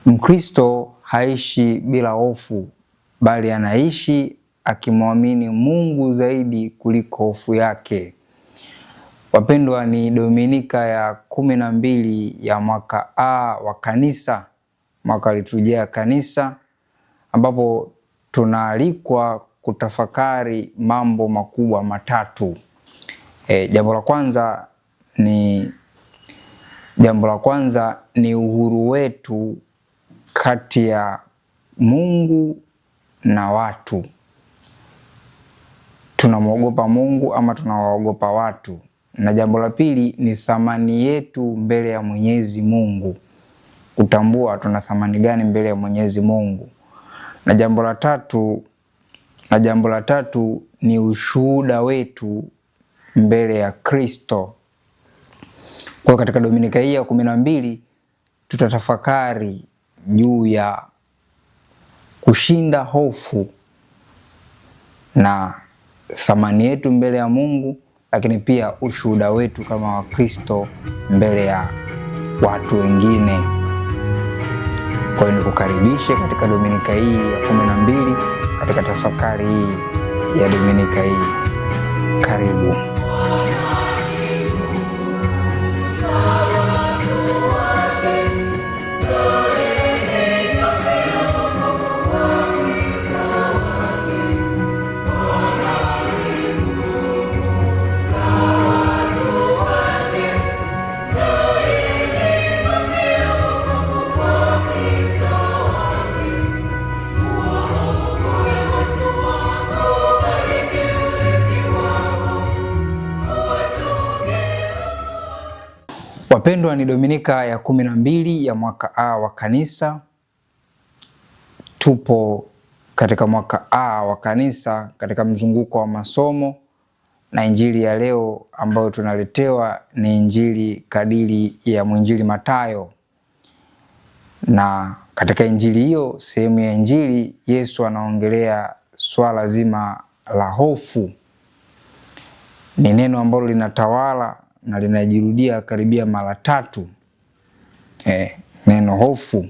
Mkristo haishi bila hofu, bali anaishi akimwamini Mungu zaidi kuliko hofu yake. Wapendwa, ni Dominika ya 12 ya mwaka A wa kanisa, mwaka wa liturujia ya kanisa, ambapo tunaalikwa kutafakari mambo makubwa matatu. Jambo la kwanza ni uhuru wetu kati ya Mungu na watu. Tunamwogopa Mungu ama tunawaogopa watu? Na jambo la pili ni thamani yetu mbele ya Mwenyezi Mungu, kutambua tuna thamani gani mbele ya Mwenyezi Mungu. Na jambo la tatu ni ushuhuda wetu mbele ya Kristo. Kwa katika Dominika hii ya 12 tutatafakari juu ya kushinda hofu na thamani yetu mbele ya Mungu, lakini pia ushuhuda wetu kama Wakristo mbele ya watu wengine. Kwa hiyo nikukaribishe katika Dominika hii ya 12 katika tafakari hii ya Dominika hii. Karibu. Wapendwa, ni Dominika ya 12 ya mwaka A wa kanisa. Tupo katika mwaka A wa kanisa katika mzunguko wa masomo, na injili ya leo ambayo tunaletewa ni injili kadiri ya mwinjili Mathayo. Na katika injili hiyo, sehemu ya injili, Yesu anaongelea swala zima la hofu. Ni neno ambalo linatawala na linajirudia karibia mara 3. Neno hofu.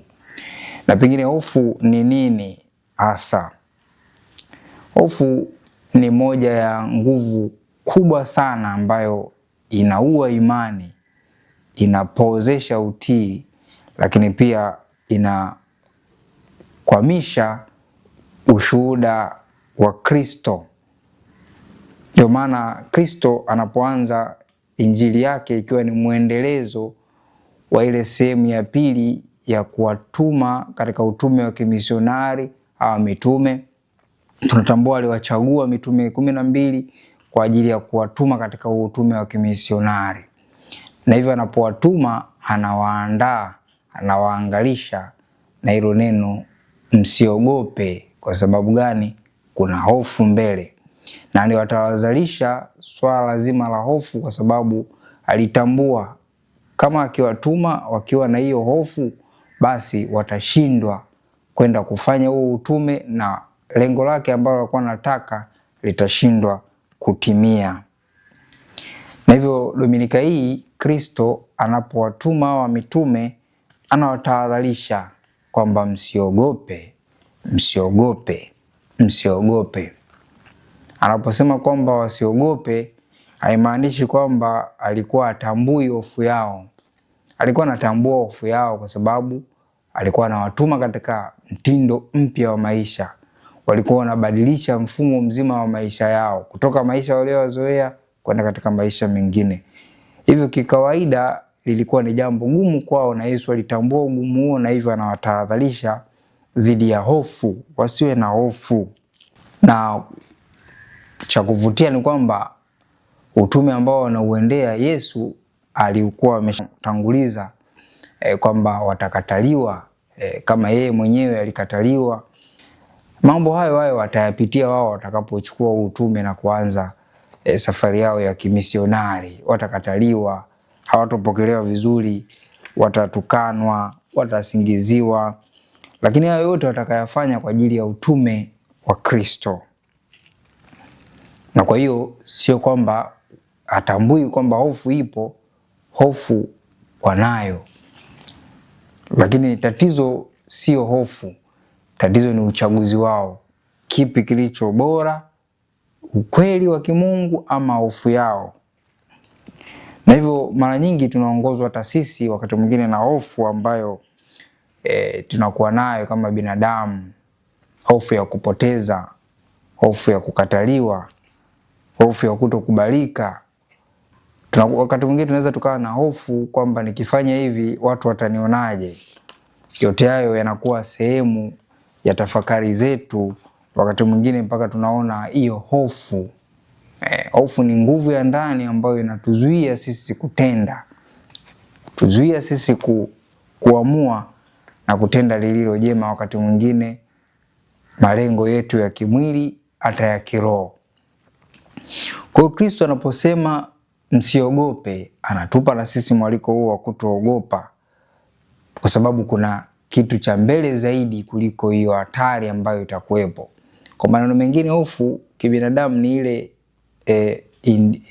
Na pengine hofu ni nini hasa? Hofu ni moja ya nguvu kubwa sana ambayo inaua imani, inapozesha utii, lakini pia inakwamisha ushuhuda wa Kristo. Ndio maana Kristo anapoanza injili yake, ikiwa ni mwendelezo wa ile sehemu ya pili ya kuwatuma katika utume wa kimisionari au mitume, tunatambua aliwachagua mitume 12 kwa ajili ya kuwatuma katika utume wa kimisionari. Na hivyo anapowatuma, anawaandaa, anawaangalisha na hilo neno msiogope. Kwa sababu gani? Kuna hofu mbele. Na aliwatawazalisha swala zima la hofu kwa sababu alitambua kama akiwatuma wakiwa na hiyo hofu, basi watashindwa kwenda kufanya huo utume na lengo lake ambalo alikuwa anataka litashindwa kutimia. Na hivyo Dominika hii Kristo anapowatuma wa mitume, anawatahadharisha kwamba msiogope, msiogope, msiogope. Anaposema kwamba wasiogope, haimaanishi kwamba alikuwa atambui hofu yao. Alikuwa anatambua hofu yao kwa sababu alikuwa anawatuma katika mtindo mpya wa maisha. Walikuwa wanabadilisha mfumo mzima wa maisha yao, kutoka maisha waliozoea kwenda katika maisha mengine. Hivyo kikawaida lilikuwa ni jambo gumu kwao, na Yesu alitambua ugumu huo, na hivyo anawatahadharisha dhidi ya hofu, wasiwe na hofu. Na cha kuvutia ni kwamba utume ambao wanauendea Yesu alikuwa ameshatanguliza kwamba watakataliwa, kama yeye mwenyewe alikataliwa. Mambo hayo watayapitia wao watakapochukua utume na kuanza safari yao ya kimisionari. Watakataliwa, hawatopokelewa vizuri, watatukanwa, watasingiziwa, lakini hayo yote watakayafanya kwa ajili ya utume wa Kristo. Na kwa hiyo sio kwamba atambui kwamba hofu ipo, hofu wanayo. Lakini tatizo sio hofu, tatizo ni uchaguzi wao. Kipi kilicho bora, ukweli wa kimungu ama hofu yao? Na hivyo mara nyingi tunaongozwa hata sisi wakati mwingine na hofu ambayo tunakuwa nayo kama binadamu, hofu ya kupoteza, hofu ya kukataliwa, hofu ya kutokubalika. Wakati mwingine tunaweza tukawa na hofu kwamba nikifanya hivi watu watanionaje. Yote hayo yanakuwa sehemu ya tafakari zetu, wakati mwingine mpaka tunaona hiyo hofu. Hofu ni nguvu ya ndani ambayo inatuzuia sisi kutenda, tuzuia sisi kuamua na kutenda lililo jema, wakati mwingine malengo yetu ya kimwili hata ya kiroho. Kwa hiyo Kristo anaposema msiogope, anatupa na sisi mwaliko huo wa kutoogopa, kwa sababu kuna kitu cha mbele zaidi kuliko hiyo hatari ambayo itakuwepo. Kwa maneno mengine, hofu kibinadamu ni ile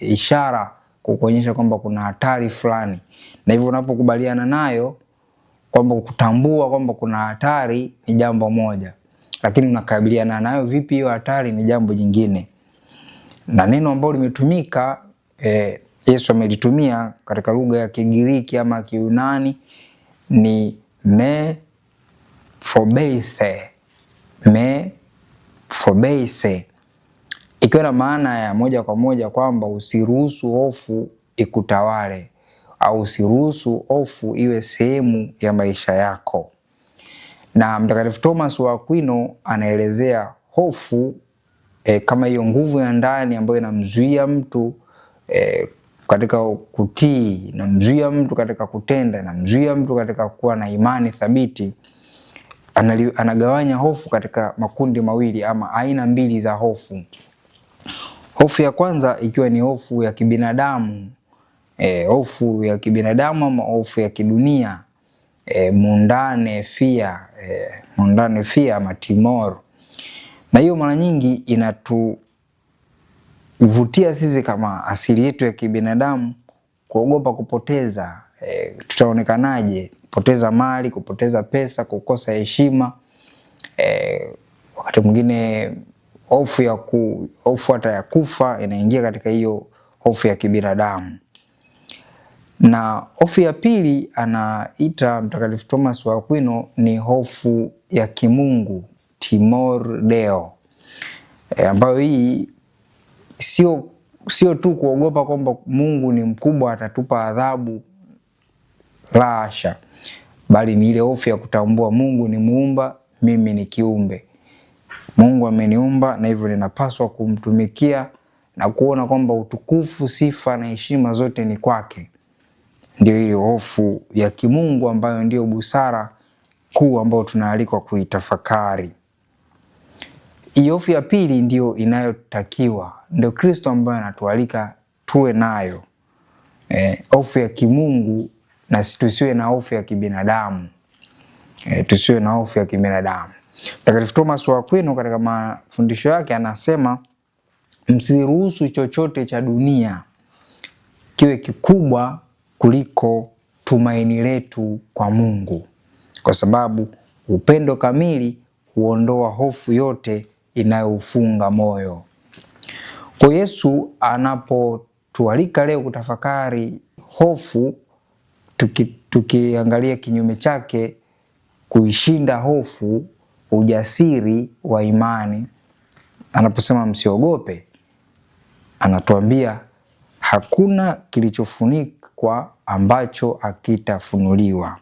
ishara kukuonyesha kwamba kuna hatari fulani, na hivyo unapokubaliana nayo kwamba kutambua kwamba kuna hatari ni jambo moja, lakini unakabiliana nayo vipi hiyo hatari ni jambo jingine. Na neno ambalo limetumika Yesu amelitumia katika lugha ya Kigiriki ama Kiyunani ni me phobeise, ikiwa na maana ya moja kwa moja kwamba usiruhusu hofu ikutawale au usiruhusu hofu iwe sehemu ya maisha yako. Na Mtakatifu Thomas wa Aquino anaelezea hofu kama hiyo nguvu ya ndani ambayo inamzuia mtu katika kutii, inamzuia mtu katika kutenda, inamzuia mtu katika kuwa na imani thabiti. Anagawanya hofu katika makundi mawili ama aina mbili za hofu. Hofu ya kwanza ikiwa ni hofu ya kibinadamu, hofu ya kibinadamu ama hofu ya kidunia, mundane fear ama timor. Na hiyo mara nyingi inatuvutia sisi kama asili yetu ya kibinadamu kuogopa kupoteza, tutaonekanaje, kupoteza mali, kupoteza pesa, kukosa heshima. Wakati mwingine hofu hata ya kufa inaingia katika hiyo hofu ya kibinadamu. Na hofu ya pili anaita Mtakatifu Thomas wa Aquino ni hofu ya kimungu, timor deo, ambayo hii sio tu kuogopa kwamba Mungu ni mkubwa atatupa adhabu, la hasha, bali ni ile hofu ya kutambua Mungu ni muumba, mimi ni kiumbe. Mungu ameniumba na hivyo ninapaswa kumtumikia na kuona kwamba utukufu, sifa na heshima zote ni kwake. Ndio ile hofu ya kimungu ambayo ndio busara kuu ambayo tunaalikwa kuitafakari. Hiyo hofu ya pili ndio inayotakiwa, ndio Kristo ambaye anatualika tuwe nayo. Hofu ya kimungu, na tusiwe na hofu ya kibinadamu. Tusiwe na hofu ya kibinadamu. Mtakatifu Thomas wa Aquino katika mafundisho yake anasema msiruhusu chochote cha dunia kiwe kikubwa kuliko tumaini letu kwa Mungu, kwa sababu upendo kamili huondoa hofu yote inayoufunga moyo. Kwa Yesu anapotualika leo kutafakari hofu, tukiangalia kinyume chake, kuishinda hofu, ujasiri wa imani, anaposema msiogope, anatuambia hakuna kilichofunikwa ambacho hakitafunuliwa.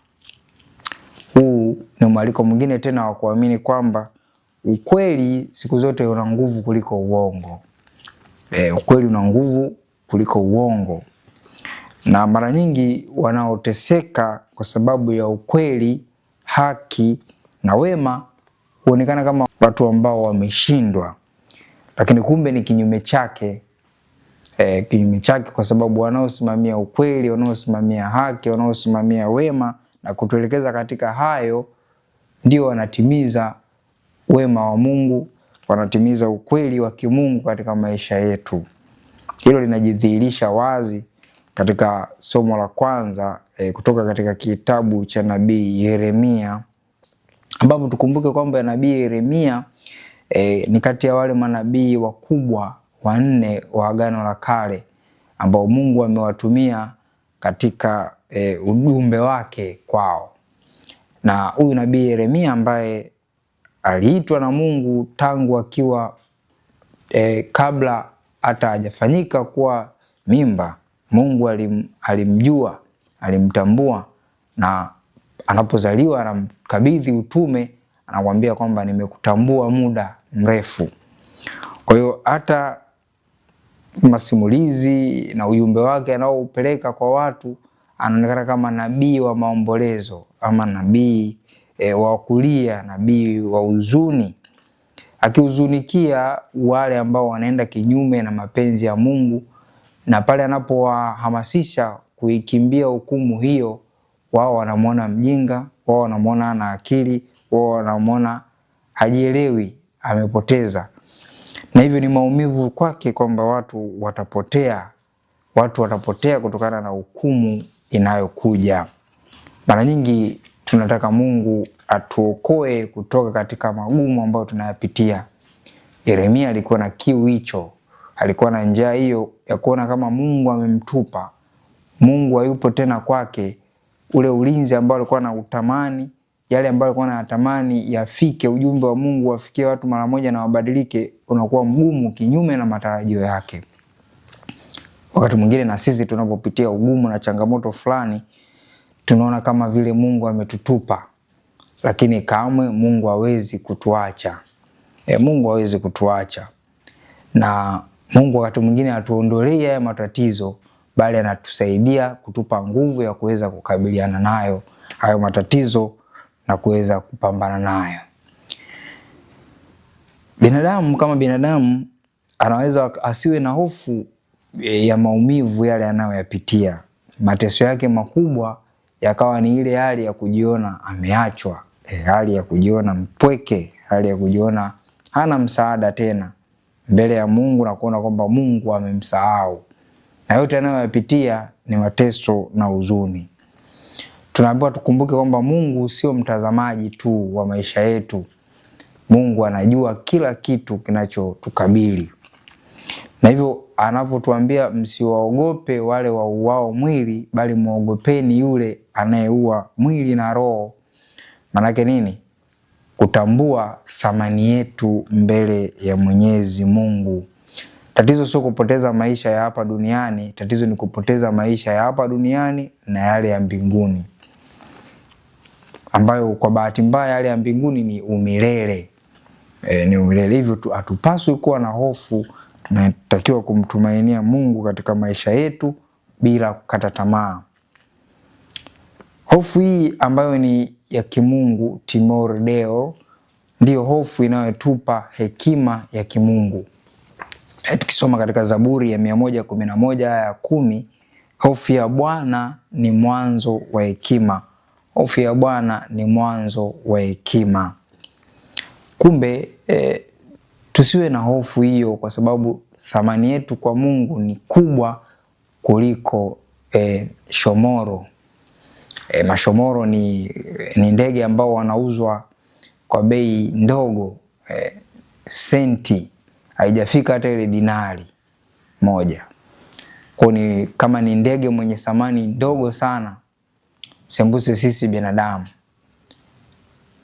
Huu ni mwaliko mwingine tena wa kuamini kwamba ukweli siku zote una nguvu kuliko uongo. Ukweli una nguvu kuliko uongo. Na mara nyingi wanaoteseka kwa sababu ya ukweli, haki na wema huonekana kama watu ambao wameshindwa, lakini kumbe ni kinyume chake. Kinyume chake, kwa sababu wanaosimamia ukweli, wanaosimamia haki, wanaosimamia wema na kutuelekeza katika hayo ndio wanatimiza wema wa Mungu, wanatimiza ukweli wa kimungu katika maisha yetu. Hilo linajidhihirisha wazi katika somo la kwanza kutoka katika kitabu cha nabii Yeremia ambapo tukumbuke kwamba nabii Yeremia ni kati ya wale manabii wakubwa 4 wa Agano la Kale ambao Mungu amewatumia katika ujumbe wake kwao. Na huyu nabii Yeremia ambaye aliitwa na Mungu tangu akiwa kabla hata hajafanyika kuwa mimba, Mungu alimjua, alimtambua, na anapozaliwa anamkabidhi utume, anamwambia kwamba nimekutambua muda mrefu. Kwa hiyo hata masimulizi na ujumbe wake anaoupeleka kwa watu, anaonekana kama nabii wa maombolezo ama nabii wa kulia, nabii wa huzuni, akihuzunikia wale ambao wanaenda kinyume na mapenzi ya Mungu. Na pale anapowahamasisha kuikimbia hukumu hiyo, wao wanamuona mjinga, wao wanamuona ana akili, wao wanamuona hajielewi, amepoteza. Na hivyo ni maumivu kwake kwamba watu watapotea kutokana na hukumu inayokuja. Mara nyingi tunataka Mungu atuokoe kutoka katika magumu ambayo tunayapitia. Yeremia alikuwa na kiu hicho, alikuwa na njaa hiyo ya kuona kama Mungu amemtupa, Mungu hayupo tena kwake. Ule ulinzi ambao alikuwa na utamani, yale ambayo alikuwa anatamani yafike, ujumbe wa Mungu wafikie watu mara moja na wabadilike, unakuwa mgumu kinyume na matarajio yake. Wakati mwingine na sisi tunapopitia ugumu na changamoto fulani, tunaona kama vile Mungu ametutupa, lakini kamwe Mungu hawezi kutuacha. Mungu hawezi kutuacha. Na Mungu wakati mwingine atuondolee haya matatizo, bali anatusaidia kutupa nguvu ya kuweza kukabiliana nayo hayo matatizo na kuweza kupambana nayo. Binadamu kama binadamu anaweza asiwe na hofu ya maumivu yale anayoyapitia. Mateso yake makubwa yakawa ni ile hali ya kujiona ameachwa, hali ya kujiona mpweke, hali ya kujiona hana msaada tena mbele ya Mungu na kuona kwamba Mungu amemsahau. Na yote anayoyapitia ni mateso na huzuni. Tunaambiwa tukumbuke kwamba Mungu sio mtazamaji tu wa maisha yetu. Mungu anajua kila kitu kinachotukabili. Na hivyo anapotuambia msiwaogope wale wauao mwili, bali muogopeni yule anayeua mwili na roho. Manake nini? Kutambua thamani yetu mbele ya Mwenyezi Mungu. Tatizo sio kupoteza maisha ya hapa duniani, tatizo ni kupoteza maisha ya hapa duniani na yale ya mbinguni, ambayo kwa bahati mbaya yale ya mbinguni ni umilele. Ni umilele. Hivyo hatupaswi kuwa na hofu, tunatakiwa kumtumainia Mungu katika maisha yetu bila kukata tamaa. Hofu hii ambayo ni ya kimungu, timor deo, ndiyo hofu inayotupa hekima ya kimungu. Tukisoma katika Zaburi ya 111 aya ya 10, hofu ya Bwana ni mwanzo wa hekima. Hofu ya Bwana ni mwanzo wa hekima. Kumbe tusiwe na hofu hiyo, kwa sababu thamani yetu kwa Mungu ni kubwa kuliko shomoro. Mashomoro ni ndege ambao wanauzwa kwa bei ndogo, senti haijafika hata ile dinari moja. Kwa ni kama ni ndege mwenye thamani ndogo sana sembuse sisi binadamu.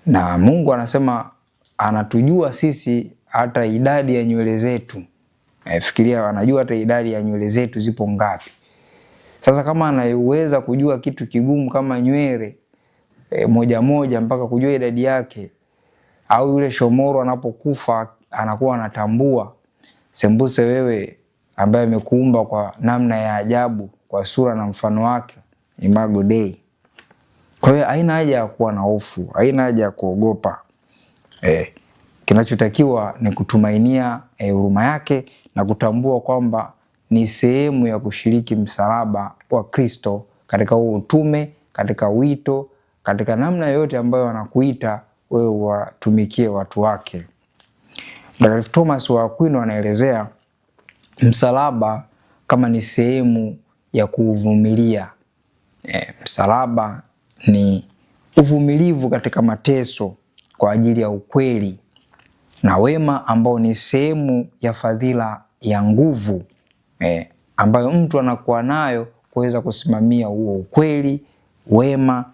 Na Mungu anasema anatujua sisi hata idadi ya nywele zetu. Fikiria, anajua hata idadi ya nywele zetu zipo ngapi. Sasa kama anaweza kujua kitu kigumu kama nywele moja moja mpaka kujua idadi yake, au yule shomoro anapokufa anakuwa anatambua, sembuse wewe ambaye amekuumba kwa namna ya ajabu, kwa sura na mfano wake, Imago Dei. Kwa hiyo haina haja ya kuwa na hofu, haina haja ya kuogopa. Kinachotakiwa ni kutumainia huruma yake na kutambua kwamba ni sehemu ya kushiriki msalaba wa Kristo katika huo utume, katika wito, katika namna yote ambayo anakuita wewe watumikie watu wake. Mtakatifu Thomas wa Aquino anaelezea msalaba kama ni sehemu ya kuvumilia. Msalaba ni uvumilivu katika mateso kwa ajili ya ukweli, na wema ambao ni sehemu ya fadhila ya nguvu ambayo mtu anakuwa nayo kuweza kusimamia huo ukweli, wema,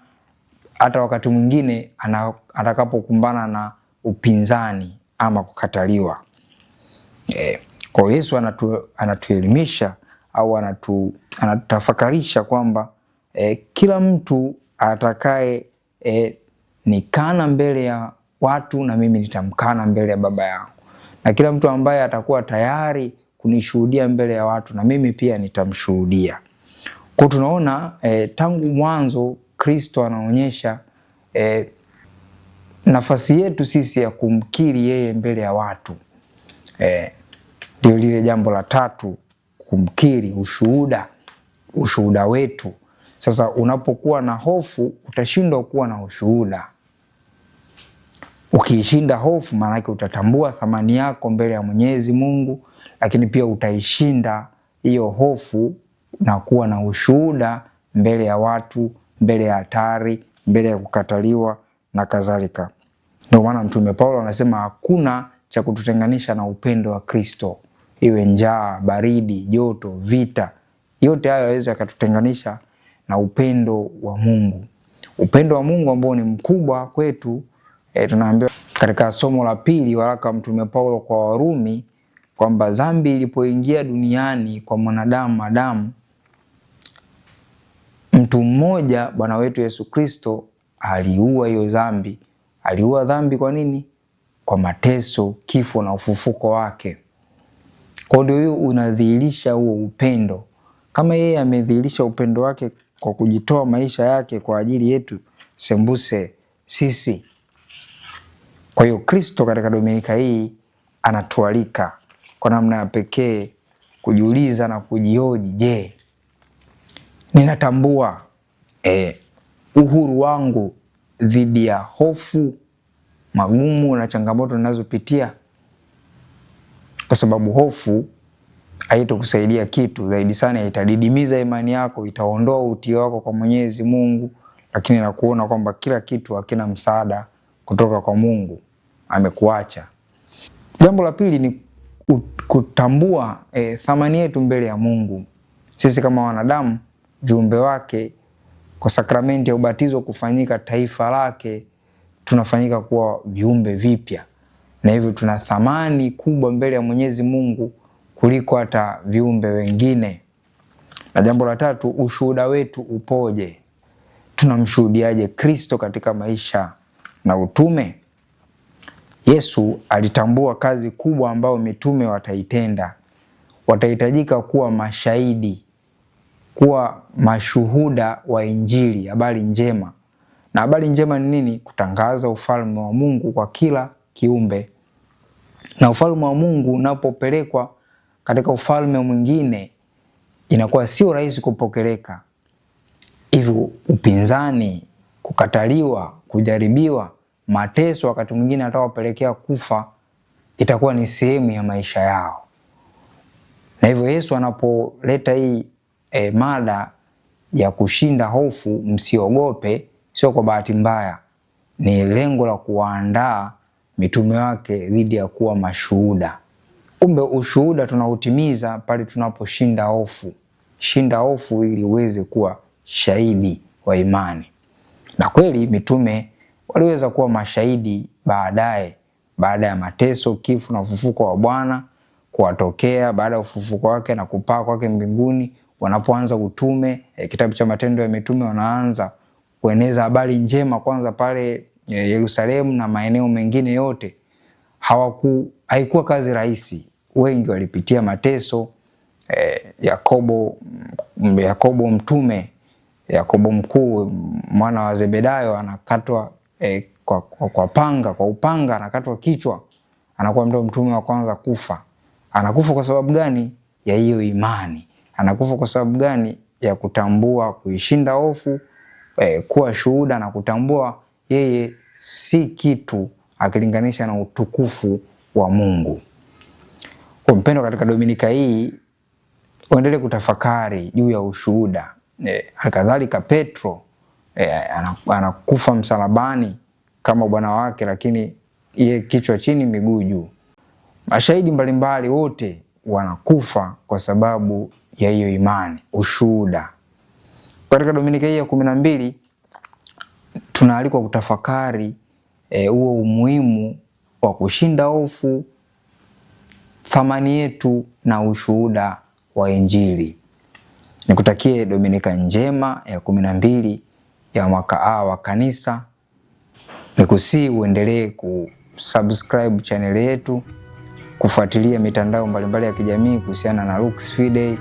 hata wakati mwingine atakapokumbana na upinzani ama kukataliwa. Kwa Yesu anatuelimisha au anatutafakarisha kwamba kila mtu atakaye nikana mbele ya watu na mimi nitamkana mbele ya Baba yangu, na kila mtu ambaye atakuwa tayari kunishuhudia mbele ya watu na mimi pia nitamshuhudia. Kwa tunaona tangu mwanzo Kristo anaonyesha nafasi yetu sisi ya kumkiri yeye mbele ya watu. Ndio lile jambo la tatu, kumkiri, ushuhuda wetu. Sasa unapokuwa na hofu utashindwa kuwa na ushuhuda. Ukiishinda hofu, maana yake utatambua thamani yako mbele ya Mwenyezi Mungu, lakini pia utaishinda hiyo hofu na kuwa na ushuhuda mbele ya watu, mbele ya hatari, mbele ya kukataliwa na kadhalika. Ndio maana Mtume Paulo anasema hakuna cha kututenganisha na upendo wa Kristo. Iwe njaa, baridi, joto, vita, yote hayo yaweza yakatutenganisha na upendo wa Mungu. Upendo wa Mungu ambao ni mkubwa kwetu. Tunaambiwa katika somo la pili waraka Mtume Paulo kwa Warumi kwamba dhambi ilipoingia duniani kwa mwanadamu Adamu, mtu mmoja, Bwana wetu Yesu Kristo, aliua hiyo dhambi. Aliua dhambi kwa nini? Kwa mateso, kifo na ufufuko wake. Kwa ndio hiyo unadhihirisha huo upendo. Kama yeye amedhihirisha upendo wake kwa kujitoa maisha yake kwa ajili yetu, sembuse sisi. Kwa hiyo Kristo katika Dominika hii anatualika kwa namna ya pekee kujiuliza na kujihoji, je, ninatambua uhuru wangu dhidi ya hofu, magumu na changamoto ninazopitia? Kwa sababu hofu haitakusaidia kitu, zaidi sana itadidimiza imani yako, itaondoa utii wako kwa Mwenyezi Mungu, lakini na kuona kwamba kila kitu hakina msaada kutoka kwa Mungu, amekuacha. Jambo la pili ni kutambua thamani yetu mbele ya Mungu. Sisi kama wanadamu, viumbe wake, kwa sakramenti ya ubatizo kufanyika taifa lake, tunafanyika kuwa viumbe vipya, na hivyo tuna thamani kubwa mbele ya Mwenyezi Mungu kuliko hata viumbe wengine. Na jambo la tatu, ushuhuda wetu upoje? Tunamshuhudiaje Kristo katika maisha na utume? Yesu alitambua kazi kubwa ambayo mitume wataitenda. Watahitajika kuwa mashahidi, kuwa mashuhuda wa Injili, habari njema. Na habari njema ni nini? Kutangaza ufalme wa Mungu kwa kila kiumbe. Na ufalme wa Mungu unapopelekwa katika ufalme mwingine, inakuwa sio rahisi kupokeleka. Hivyo upinzani, kukataliwa, kujaribiwa, mateso, wakati mwingine atawapelekea kufa, itakuwa ni sehemu ya maisha yao. Na hivyo Yesu anapoleta hii mada ya kushinda hofu, msiogope, sio kwa bahati mbaya, ni lengo la kuwaandaa mitume wake dhidi ya kuwa mashuhuda. Kumbe ushuhuda tunautimiza pale tunaposhinda hofu. Shinda hofu ili uweze kuwa shahidi wa imani. Na kweli mitume waliweza kuwa mashahidi baadaye, baada ya mateso, kifo na ufufuko wa Bwana kuwatokea, baada ya ufufuko wake na kupaa kwake mbinguni, wanapoanza utume. Kitabu cha Matendo ya Mitume wanaanza kueneza habari njema kwanza pale Yerusalemu na maeneo mengine yote. Haikuwa kazi rahisi. Wengi walipitia mateso. Yakobo mtume, Yakobo mkuu, mwana wa Zebedayo, anakatwa kwa upanga, anakatwa kichwa, anakuwa ndio mtume wa kwanza kufa. Anakufa kwa sababu gani? Ya hiyo imani. Anakufa kwa sababu gani? Ya kutambua, kuishinda hofu, kuwa shuhuda na kutambua yeye si kitu akilinganisha na utukufu wa Mungu. Kwa mpendo, katika Dominika hii uendelee kutafakari juu ya ushuhuda. Halikadhalika Petro anakufa msalabani kama bwana wake, lakini ye kichwa chini miguu juu. Mashahidi mbalimbali wote wanakufa kwa sababu ya hiyo imani, ushuhuda. Katika Dominika hii ya 12 tunaalikwa kutafakari huo umuhimu wa kushinda hofu, thamani yetu na ushuhuda wa Injili. Nikutakie Dominika njema ya 12 ya mwaka A wa kanisa. Nikusii uendelee kusubscribe channel yetu, kufuatilia mitandao mbalimbali ya kijamii kuhusiana na Lux Fidei,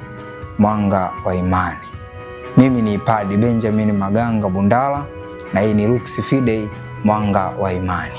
mwanga wa imani. Mimi ni Padre Benjamin Maganga Bundala na hii ni Lux Fidei, mwanga wa imani.